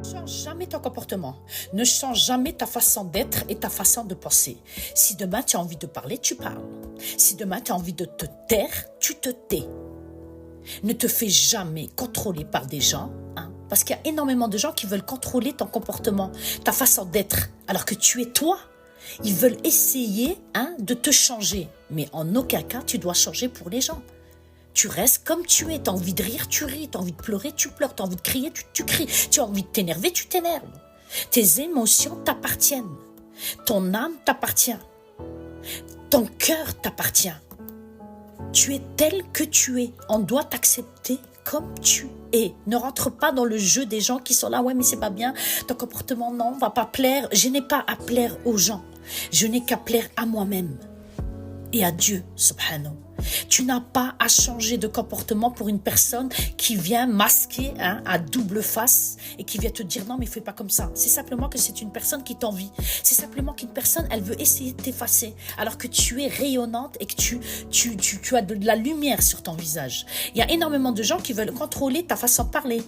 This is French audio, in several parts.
Ne change jamais ton comportement. Ne change jamais ta façon d'être et ta façon de penser. Si demain tu as envie de parler, tu parles. Si demain tu as envie de te taire, tu te tais. Ne te fais jamais contrôler par des gens, parce qu'il y a énormément de gens qui veulent contrôler ton comportement, ta façon d'être, alors que tu es toi. Ils veulent essayer de te changer, mais en aucun cas tu dois changer pour les gens. Tu restes comme tu es, tu as envie de rire, tu ris, tu as envie de pleurer, tu pleures, tu as envie de crier, tu cries, tu as envie de t'énerver, tu t'énerves. Tes émotions t'appartiennent, ton âme t'appartient, ton cœur t'appartient. Tu es tel que tu es, on doit t'accepter comme tu es. Ne rentre pas dans le jeu des gens qui sont là, ouais mais c'est pas bien, ton comportement non, va pas plaire. Je n'ai pas à plaire aux gens, je n'ai qu'à plaire à moi-même et à Dieu, subhanahu. Tu n'as pas à changer de comportement pour une personne qui vient masquer à double face et qui vient te dire non mais fais pas comme ça. C'est simplement que c'est une personne qui t'envie. C'est simplement qu'une personne, elle veut essayer de t'effacer alors que tu es rayonnante et que tu as de la lumière sur ton visage. Il y a énormément de gens qui veulent contrôler ta façon de parler,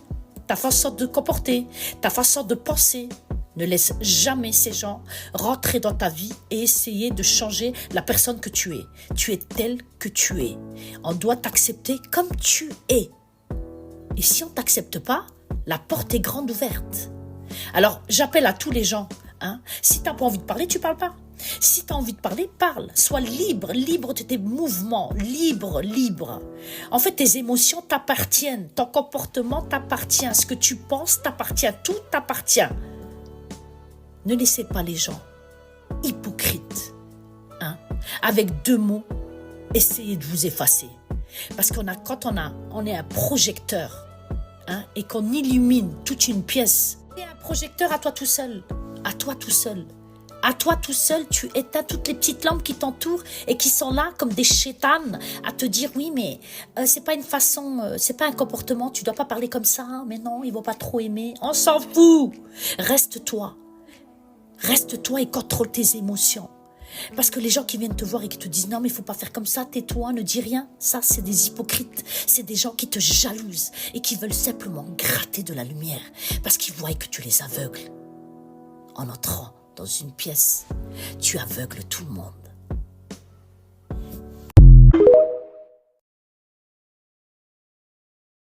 ta façon de comporter, ta façon de penser. Ne laisse jamais ces gens rentrer dans ta vie et essayer de changer la personne que tu es. Tu es tel que tu es. On doit t'accepter comme tu es. Et si on ne t'accepte pas, la porte est grande ouverte. Alors, j'appelle à tous les gens. Si tu n'as pas envie de parler, tu ne parles pas. Si tu as envie de parler, parle. Sois libre, libre de tes mouvements, libre. En fait, tes émotions t'appartiennent. Ton comportement t'appartient. Ce que tu penses t'appartient. Tout t'appartient. Ne laissez pas les gens hypocrites, avec deux mots, essayez de vous effacer. Parce quand on est un projecteur, et qu'on illumine toute une pièce, c'est un projecteur à toi tout seul, à toi tout seul. À toi tout seul, tu éteins toutes les petites lampes qui t'entourent et qui sont là comme des chétanes à te dire oui mais c'est pas une façon, c'est pas un comportement, tu dois pas parler comme ça, mais non, ils vont pas trop aimer. On s'en fout. Reste-toi et contrôle tes émotions. Parce que les gens qui viennent te voir et qui te disent non mais il faut pas faire comme ça, tais-toi, ne dis rien, ça c'est des hypocrites, c'est des gens qui te jalousent et qui veulent simplement gratter de la lumière parce qu'ils voient que tu les aveugles. En entrant dans une pièce, tu aveugles tout le monde.